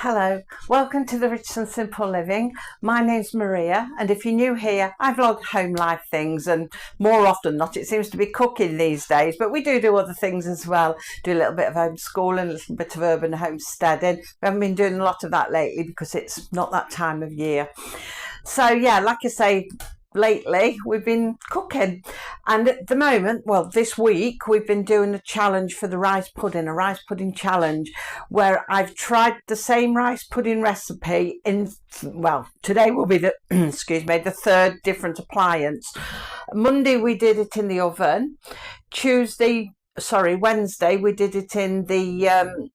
Hello, welcome to the Rich and Simple Living. My name's Maria, and if you're new here, I vlog home life things, and more often than not it seems to be cooking these days, but we do other things as well. Do a little bit of homeschooling, a little bit of urban homesteading. We haven't been doing a lot of that lately because it's not that time of year. So yeah, like I say, lately we've been cooking, and at the moment, well, this week we've been doing a challenge for the rice pudding, a rice pudding challenge, where I've tried the same rice pudding recipe in, well, today will be the excuse me, the third different appliance. Monday we did it in the oven. Wednesday we did it in the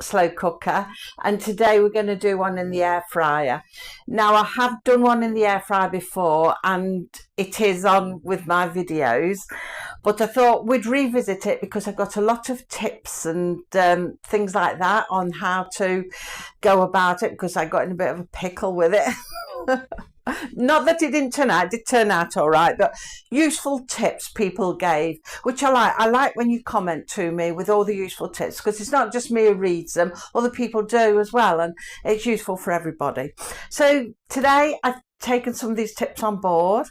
slow cooker, and today we're going to do one in the air fryer. Now, I have done one in the air fryer before and it is on with my videos, but I thought we'd revisit it because I've got a lot of tips and things like that on how to go about it, because I got in a bit of a pickle with it. Not that it didn't turn out, it did turn out all right, but useful tips people gave, which I like. I like when you comment to me with all the useful tips, because it's not just me who reads them, other people do as well, and it's useful for everybody. So today I've taken some of these tips on board,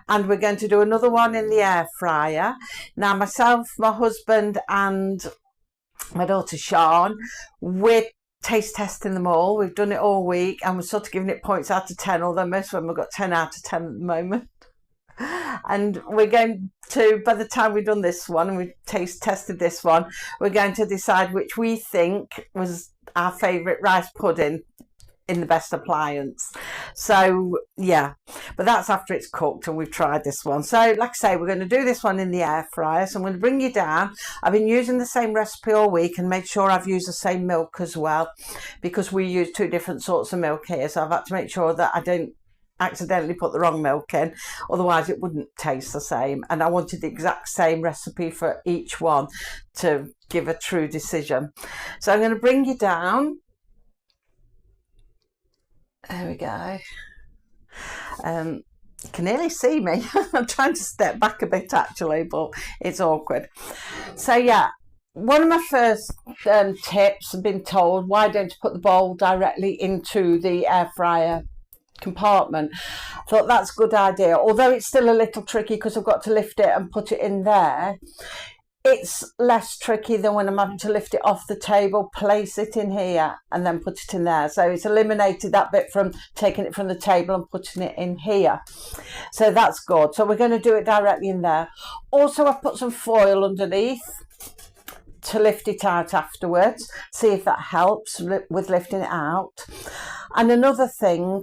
and we're going to do another one in the air fryer. Now, myself, my husband and my daughter Sean, we're taste testing them all. We've done it all week and we're sort of giving it points out of 10, although most of them have got 10 out of 10 at the moment. And we're going to, by the time we've done this one and we've taste tested this one, we're going to decide which we think was our favourite rice pudding in the best appliance. So yeah, but that's after it's cooked and we've tried this one. So like I say, we're going to do this one in the air fryer. So I'm going to bring you down. I've been using the same recipe all week and made sure I've used the same milk as well, because we use two different sorts of milk here, so I've had to make sure that I don't accidentally put the wrong milk in, otherwise it wouldn't taste the same, and I wanted the exact same recipe for each one to give a true decision. So I'm going to bring you down. There we go. You can nearly see me. I'm trying to step back a bit actually, but it's awkward. So yeah, one of my first tips, I've been told, why don't you put the bowl directly into the air fryer compartment? I thought that's a good idea, although it's still a little tricky because I've got to lift it and put it in there. It's less tricky than when I'm having to lift it off the table, place it in here and then put it in there. So it's eliminated that bit from taking it from the table and putting it in here. So that's good. So we're going to do it directly in there. Also, I've put some foil underneath to lift it out afterwards. See if that helps with lifting it out. And another thing,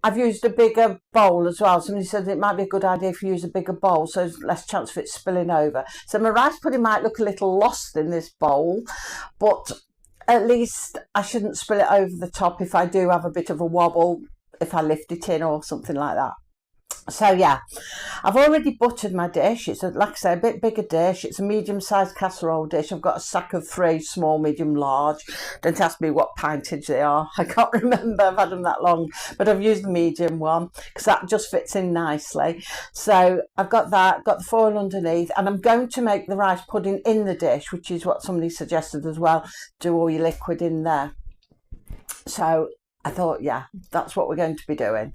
I've used a bigger bowl as well. Somebody said it might be a good idea if you use a bigger bowl, so there's less chance of it spilling over. So my rice pudding might look a little lost in this bowl, but at least I shouldn't spill it over the top if I do have a bit of a wobble, if I lift it in or something like that. So yeah, I've already buttered my dish. It's like I say, a bit bigger dish. It's a medium-sized casserole dish. I've got a sack of 3, small, medium, large. Don't ask me what pintage they are. I can't remember. I've had them that long, but I've used the medium one because that just fits in nicely. So I've got that, got the foil underneath, and I'm going to make the rice pudding in the dish, which is what somebody suggested as well. Do all your liquid in there. So I thought, yeah, that's what we're going to be doing.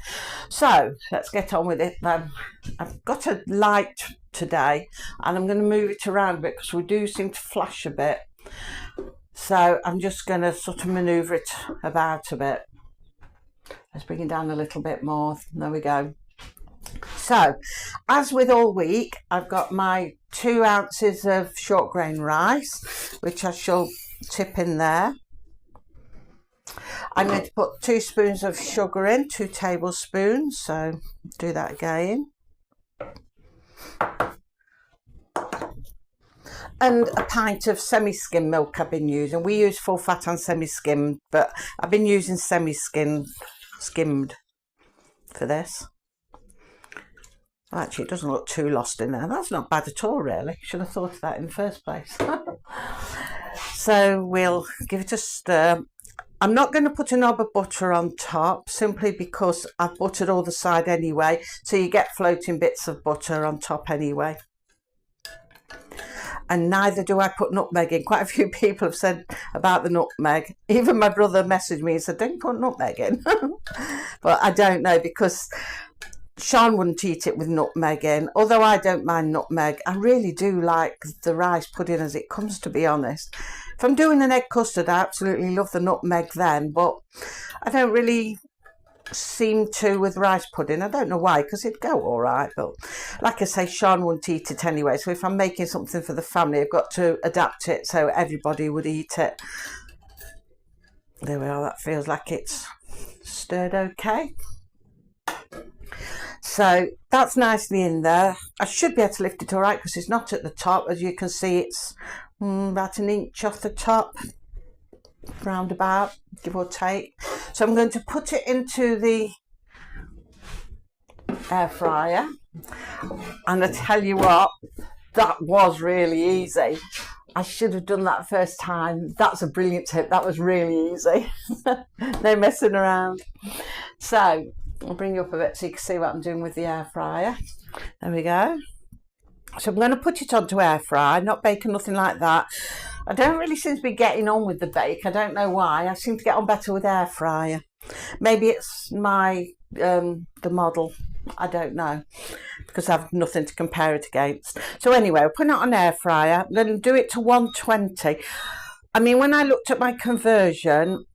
So let's get on with it then. I've got a light today and I'm going to move it around a bit because we do seem to flash a bit. So I'm just going to sort of manoeuvre it about a bit. Let's bring it down a little bit more. There we go. So, as with all week, I've got my 2 ounces of short grain rice, which I shall tip in there. I'm going to put 2 spoons of sugar in, 2 tablespoons, so do that again. And a pint of semi-skim milk I've been using. We use full fat and semi-skimmed, but I've been using semi-skimmed for this. Well, actually, it doesn't look too lost in there. That's not bad at all, really. Should have thought of that in the first place. So we'll give it a stir. I'm not going to put a knob of butter on top, simply because I've buttered all the side anyway, so you get floating bits of butter on top anyway. and neither do I put nutmeg in. Quite a few people have said about the nutmeg. Even my brother messaged me and said, don't put nutmeg in. But I don't know, because Sean wouldn't eat it with nutmeg in, although I don't mind nutmeg. I really do like the rice pudding as it comes, to be honest. If I'm doing an egg custard, I absolutely love the nutmeg then, but I don't really seem to with rice pudding. I don't know why, because it'd go all right, but like I say, Sean wouldn't eat it anyway, so if I'm making something for the family, I've got to adapt it so everybody would eat it. There we are, that feels like it's stirred okay. So that's nicely in there. I should be able to lift it all right because it's not at the top. As you can see, it's about an inch off the top, roundabout, give or take. So I'm going to put it into the air fryer, and I tell you what, that was really easy. I should have done that first time. That's a brilliant tip. That was really easy. No messing around. So I'll bring you up a bit so you can see what I'm doing with the air fryer. There we go. So I'm going to put it onto air fry, not bake or nothing like that. I don't really seem to be getting on with the bake. I don't know why. I seem to get on better with air fryer. Maybe it's my the model. I don't know, because I've nothing to compare it against. So anyway, we're putting it on air fryer. I'm going to do it to 120. I mean, when I looked at my conversion,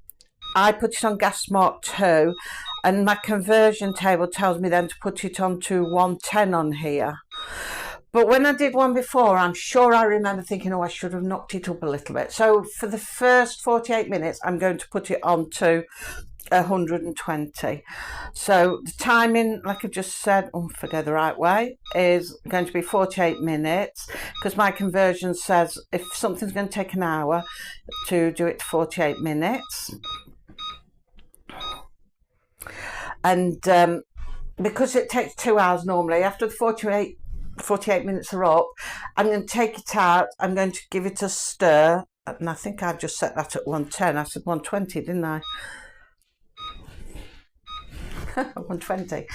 I put it on gas smart 2, and my conversion table tells me then to put it on to 110 on here. But when I did one before, I'm sure I remember thinking, oh, I should have knocked it up a little bit. So for the first 48 minutes, I'm going to put it on to 120. So the timing, like I just said, if I go the right way, is going to be 48 minutes, because my conversion says if something's going to take an hour, to do it to 48 minutes. And because it takes 2 hours normally, after the 48 minutes are up, I'm going to take it out. I'm going to give it a stir, and I think I've just set that at 110. I said 120, didn't I? 120.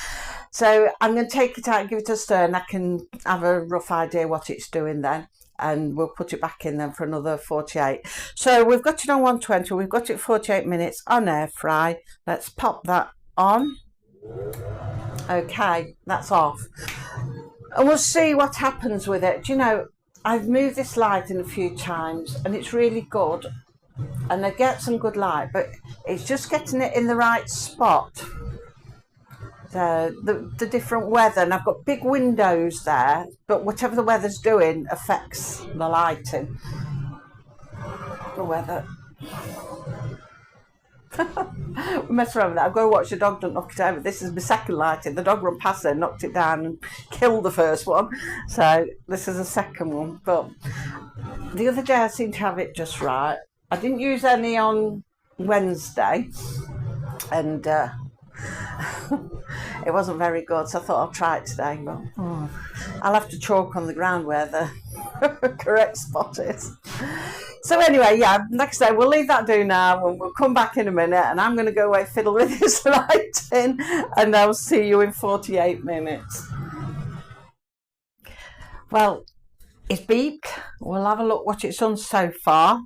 So I'm going to take it out and give it a stir, and I can have a rough idea what it's doing then, and we'll put it back in then for another 48. So we've got it on 120. We've got it 48 minutes on air fry. Let's pop that on. Okay, that's off. And we'll see what happens with it. Do you know, I've moved this light in a few times and it's really good. And I get some good light, but it's just getting it in the right spot. The different weather, and I've got big windows there, but whatever the weather's doing affects the lighting. The weather. We mess around with that. I've got to watch the dog don't knock it over. This is my second lighting. The dog run past there, knocked it down and killed the first one. So this is the second one. But the other day I seemed to have it just right. I didn't use any on Wednesday, and it wasn't very good, so I thought I'll try it today. But I'll have to chalk on the ground where the correct spot is. So anyway, yeah, like I say, we'll leave that do now, and we'll come back in a minute, and I'm going to go away fiddle with this lighting, and I'll see you in 48 minutes. Well, it's beeped. We'll have a look what it's done so far.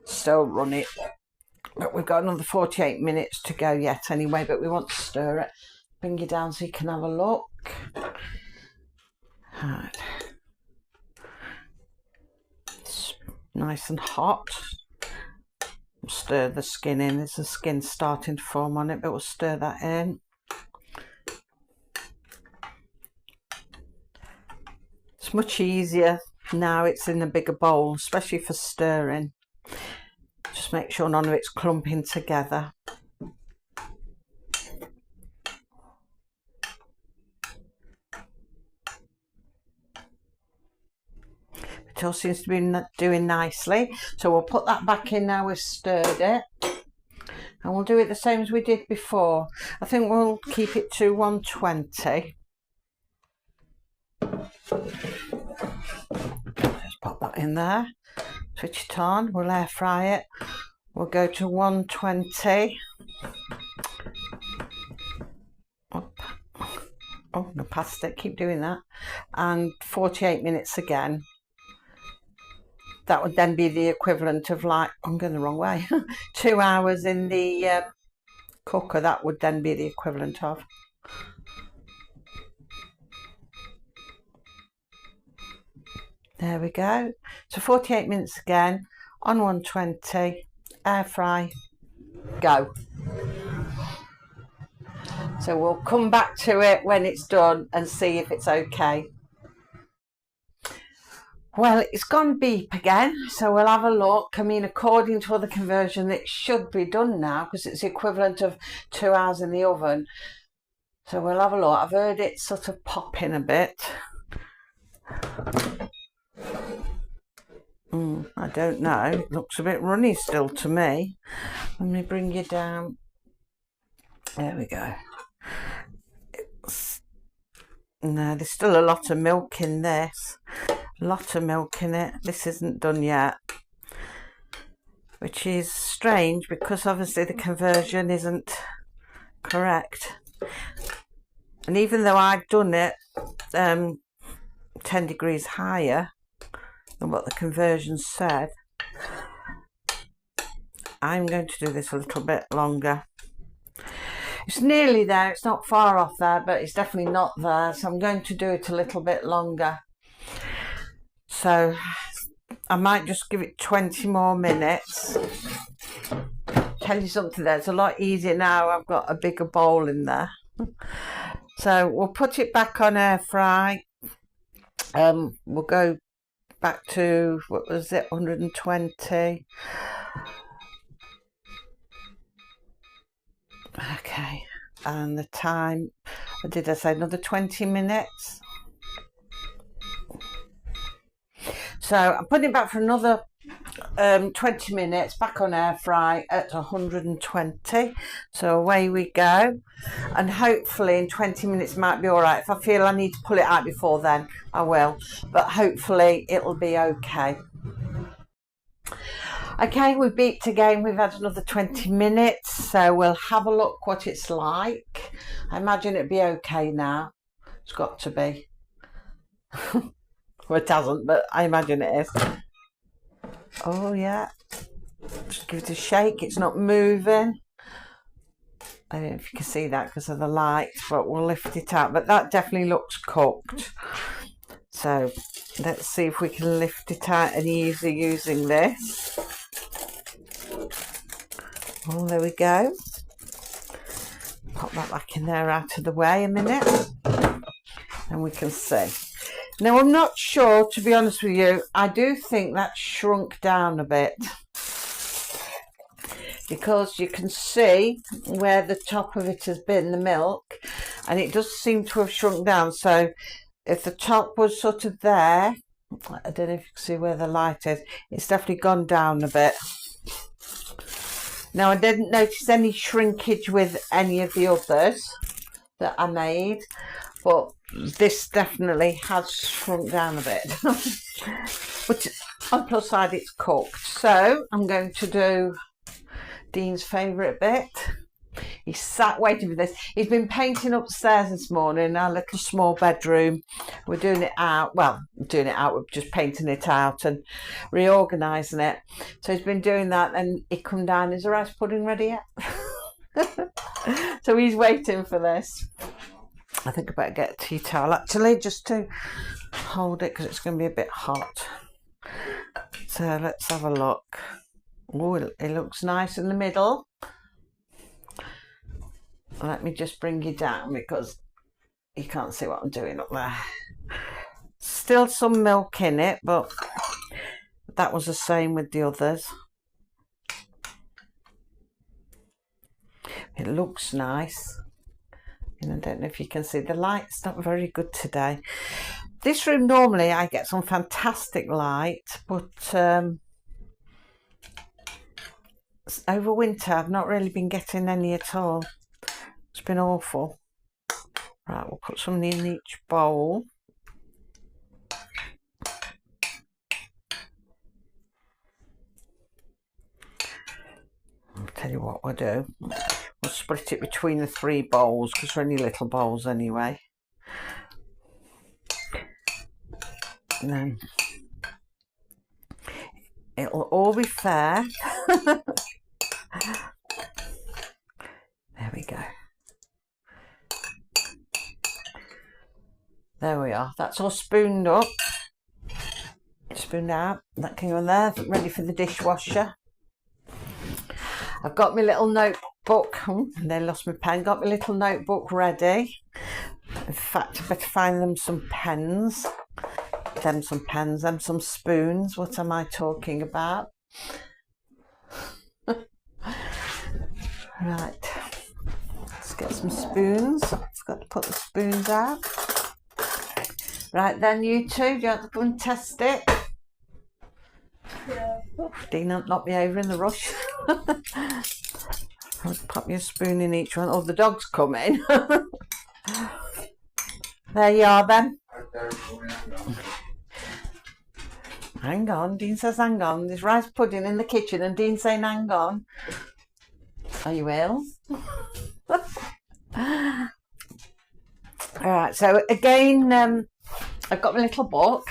Still running, but we've got another 48 minutes to go yet anyway, but we want to stir it. Bring you down so you can have a look. Right. It's nice and hot. We'll stir the skin in. There's a skin starting to form on it, but we'll stir that in. It's much easier now it's in a bigger bowl, especially for stirring. Just make sure none of it's clumping together. It all seems to be doing nicely. So we'll put that back in now we've stirred it. And we'll do it the same as we did before. I think we'll keep it to 120. Just pop that in there. Switch it on. We'll air fry it. We'll go to 120. Up, Oh, no, past it, keep doing that. And 48 minutes again. That would then be the equivalent of, like, I'm going the wrong way, 2 hours in the cooker. That would then be the equivalent of. There we go. So 48 minutes again on 120, air fry, go. So we'll come back to it when it's done and see if it's okay. Well, it's gone beep again, so we'll have a look. I mean, according to the conversion, it should be done now because it's the equivalent of 2 hours in the oven. So we'll have a look. I've heard it sort of pop in a bit. I don't know. It looks a bit runny still to me. Let me bring you down. There we go. No, there's still a lot of milk in this. A lot of milk in it. This isn't done yet, which is strange because obviously the conversion isn't correct. And even though I've done it 10 degrees higher than what the conversion said, I'm going to do this a little bit longer. It's nearly there. It's not far off there, but it's definitely not there. So I'm going to do it a little bit longer. So I might just give it 20 more minutes. Tell you something, there's a lot easier now. I've got a bigger bowl in there. So we'll put it back on air fry. We'll go back to, what was it, 120. Okay, and the time, what did I say, another 20 minutes? So I'm putting it back for another 20 minutes, back on air fry at 120. So away we go. And hopefully in 20 minutes might be all right. If I feel I need to pull it out before then, I will. But hopefully it'll be okay. Okay, we beeped again. We've had another 20 minutes. So we'll have a look what it's like. I imagine it'd be okay now. It's got to be. Well, it hasn't, but I imagine it is. Oh, yeah. Just give it a shake. It's not moving. I don't know if you can see that because of the light, but we'll lift it out. But that definitely looks cooked. So let's see if we can lift it out any easier using this. Oh, there we go. Pop that back in there out of the way a minute. And we can see. Now, I'm not sure, to be honest with you. I do think that shrunk down a bit. Because you can see where the top of it has been, the milk. And it does seem to have shrunk down. So if the top was sort of there, I don't know if you can see where the light is. It's definitely gone down a bit. Now, I didn't notice any shrinkage with any of the others that I made. But this definitely has shrunk down a bit. But on the plus side, it's cooked. So I'm going to do Dean's favourite bit. He's sat waiting for this. He's been painting upstairs this morning, our little small bedroom. We're doing it out. Well, doing it out, we're just painting it out and reorganising it. So he's been doing that and he come down. Is the rice pudding ready yet? So he's waiting for this. I think I better get a tea towel actually, just to hold it because it's going to be a bit hot. So let's have a look. Oh, it looks nice in the middle. Let me just bring you down because you can't see what I'm doing up there. Still some milk in it, but that was the same with the others. It looks nice. And I don't know if you can see, the light's not very good today. This room, normally I get some fantastic light, but over winter I've not really been getting any at all. It's been awful. Right, we'll put some in each bowl. I'll tell you what we'll do. We'll split it between the 3 bowls because they're only little bowls anyway. And then it'll all be fair. There we go. There we are. That's all spooned up. Spooned out. That can go in there. Ready for the dishwasher. I've got my little notebook. And they lost my pen. Got my little notebook ready. In fact, I better find them some pens. Them some pens. Them some spoons. What am I talking about? Right. Let's get some spoons. I've got to put the spoons out. Right then, you two, do you have to go and test it? Yeah. Oh, Dean knocked me over in the rush. I'll pop you a spoon in each one. Oh, the dog's coming. There you are then. Hang on, Dean says hang on. There's rice pudding in the kitchen and Dean's saying hang on. Are you ill? Alright, so again, I've got my little book.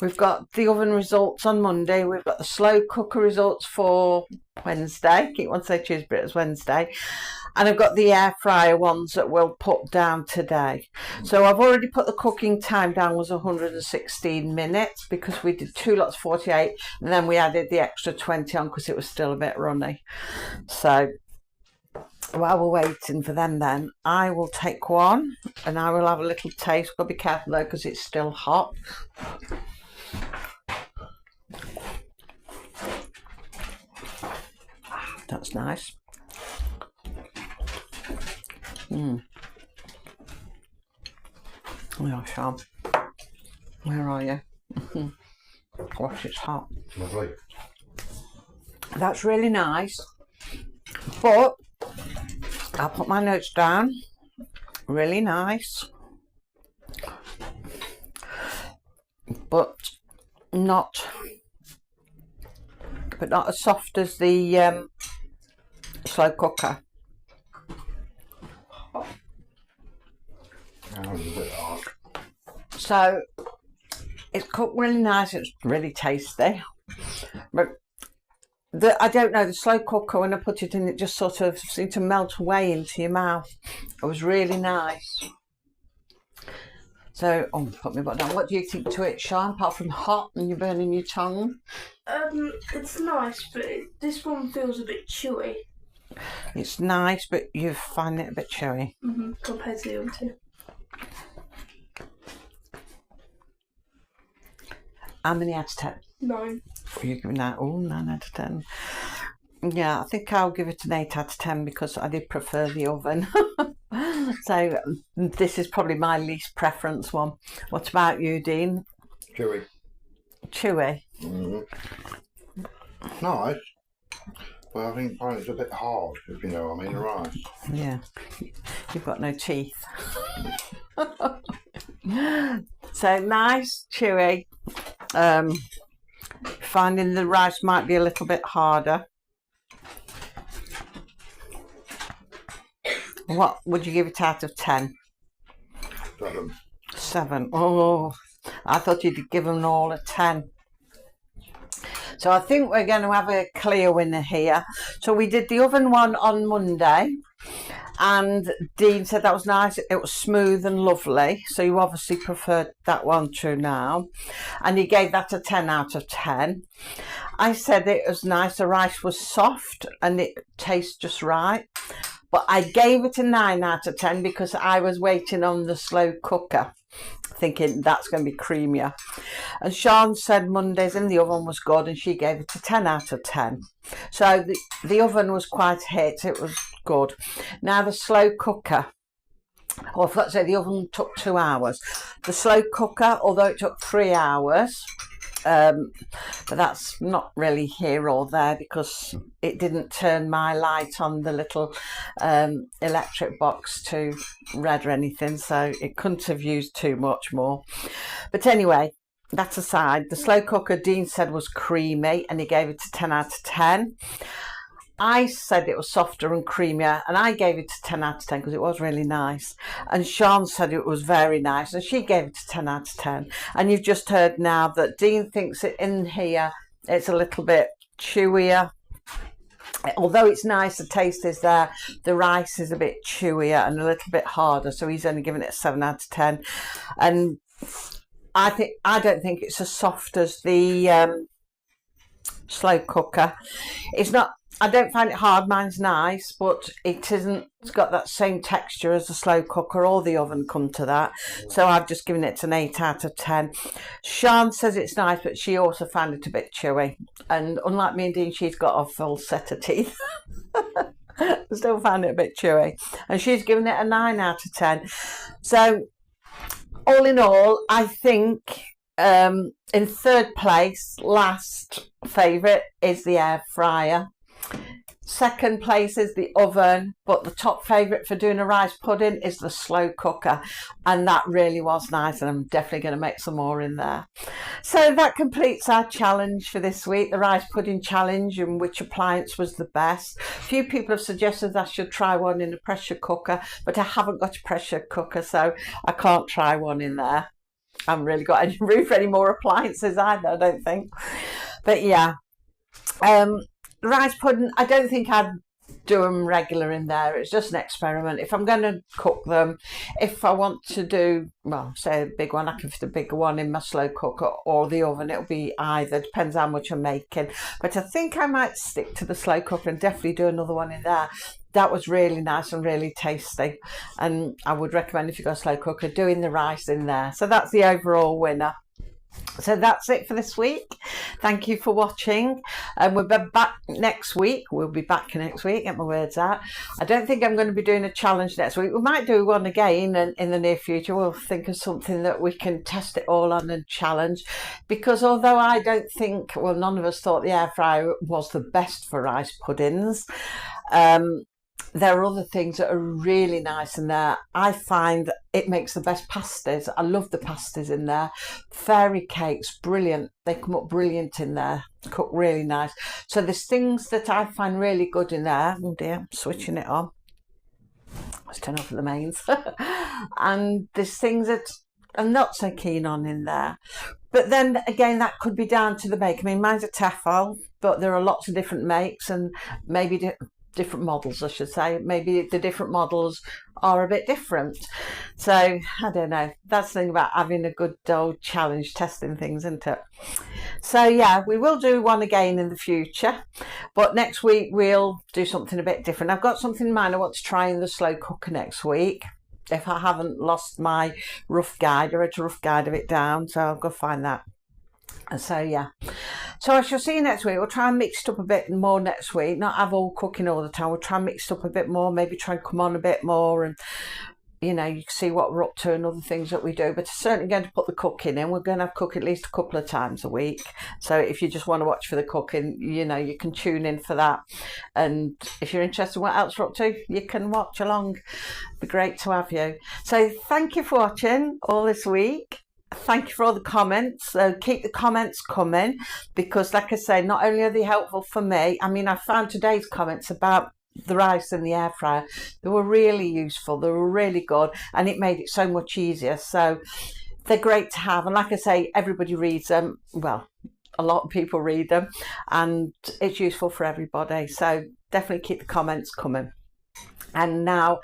We've got the oven results on Monday. We've got the slow cooker results for Wednesday. I keep on saying Tuesday, but it's Wednesday. And I've got the air fryer ones that we'll put down today. So I've already put the cooking time down was 116 minutes because we did 2 lots 48 and then we added the extra 20 on because it was still a bit runny. So while we're waiting for them then, I will take one and I will have a little taste. Got to be careful though because it's still hot. That's nice. Oh, Sean. Where are you? Gosh, it's hot. Lovely. That's really nice. But I'll put my notes down. Really nice. But not as soft as the slow cooker. So it's cooked really nice. It's really tasty. But I don't know, the slow cooker, when I put it in, it just sort of seemed to melt away into your mouth. It was really nice. So, put my butt down. What do you think to it, Sean? Apart from hot and you're burning your tongue? It's nice, but this one feels a bit chewy. It's nice, but you find it a bit chewy. Compared to the other two. How many out of 10? 9. You're giving that? Oh, 9 out of 10. Yeah, I think I'll give it an 8 out of 10 because I did prefer the oven. So this is probably my least preference one. What about you, Dean? Chewy. Chewy? Nice. Well, I think it's a bit hard, if you know what I mean, right? Yeah. You've got no teeth. So nice, chewy. Finding the rice might be a little bit harder. What would you give it out of 10? 7. 7. Oh, I thought you'd give them all a 10. So I think we're going to have a clear winner here. So we did the oven one on Monday. And Dean said that was nice. It was smooth and lovely. So you obviously preferred that one to now. And he gave that a 10 out of 10. I said it was nice. The rice was soft and it tastes just right. But I gave it a 9 out of 10 because I was waiting on the slow cooker, thinking that's going to be creamier. And Sean said Monday's in the oven was good and she gave it a 10 out of 10. So the oven was quite a hit. It was good. Now the slow cooker. Well, I forgot to say the oven took 2 hours. The slow cooker, although it took 3 hours, but that's not really here or there because it didn't turn my light on the little electric box to red or anything, so it couldn't have used too much more. But anyway, that aside, the slow cooker Dean said was creamy and he gave it a 10 out of 10. I said it was softer and creamier, and I gave it a 10 out of 10 because it was really nice. And Sean said it was very nice, and she gave it a 10 out of 10. And you've just heard now that Dean thinks it in here it's a little bit chewier. Although it's nice, the taste is there, the rice is a bit chewier and a little bit harder, so he's only given it a 7 out of 10. And I don't think it's as soft as the slow cooker. It's not, I don't find it hard, mine's nice, but it isn't, it's got that same texture as the slow cooker or the oven, come to that. So I've just given it an 8 out of 10. Sian says it's nice, but she also found it a bit chewy. And unlike me and Dean, she's got a full set of teeth. Still found it a bit chewy. And she's given it a 9 out of 10. So all in all, I think in third place, last favourite, is the air fryer. Second place is the oven, but the top favourite for doing a rice pudding is the slow cooker, and that really was nice, and I'm definitely going to make some more in there. So that completes our challenge for this week, the rice pudding challenge, and which appliance was the best. A few people have suggested I should try one in a pressure cooker, but I haven't got a pressure cooker, so I can't try one in there. I haven't really got any room for any more appliances either, I don't think. But yeah, rice pudding, I don't think I'd do them regular in there. It's just an experiment. If I'm going to cook them, if I want to do, well, say a big one, I can fit a bigger one in my slow cooker or the oven. It'll be either, depends how much I'm making. But I think I might stick to the slow cooker and definitely do another one in there. That was really nice and really tasty. And I would recommend, if you've got a slow cooker, doing the rice in there. So that's the overall winner. So that's it for this week. Thank you for watching, and we'll be back next week. Get my words out. I don't think I'm going to be doing a challenge next week. We might do one again in the near future. We'll think of something that we can test it all on and challenge, because although I don't think, well, none of us thought the air fryer was the best for rice puddings, there are other things that are really nice in there. I find it makes the best pastas. I love the pastas in there. Fairy cakes, brilliant. They come up brilliant in there. Cook really nice. So there's things that I find really good in there. Oh dear, I'm switching it on. Let's turn off the mains. And there's things that I'm not so keen on in there. But then again, that could be down to the make. I mean, mine's a Tefal, but there are lots of different makes and maybe different models, I should say. Maybe the different models are a bit different. So I don't know. That's the thing about having a good old challenge, testing things, isn't it? So yeah, we will do one again in the future, but next week we'll do something a bit different. I've got something in mind I want to try in the slow cooker next week, if I haven't lost my rough guide. I read a rough guide of it down, so I'll go find that. And so yeah, so I shall see you next week. We'll try and mix it up a bit more next week, not have all cooking all the time. We'll try and mix it up a bit more, maybe try and come on a bit more, and you know, you can see what we're up to and other things that we do. But I'm certainly going to put the cooking in. We're going to have cook at least a couple of times a week, so if you just want to watch for the cooking, you know, you can tune in for that. And if you're interested in what else we're up to, you can watch along. It'd be great to have you. So thank you for watching all this week. Thank you for all the comments. So keep the comments coming, because like I say, not only are they helpful for me, I mean, I found today's comments about the rice in the air fryer, they were really useful, they were really good, and it made it so much easier. So they're great to have, and like I say, everybody reads them. Well, a lot of people read them, and it's useful for everybody. So definitely keep the comments coming. And now,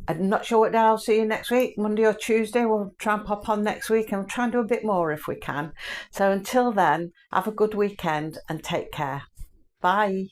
I'm not sure what day I'll see you next week, Monday or Tuesday. We'll try and pop on next week and try and do a bit more if we can. So until then, have a good weekend and take care. Bye.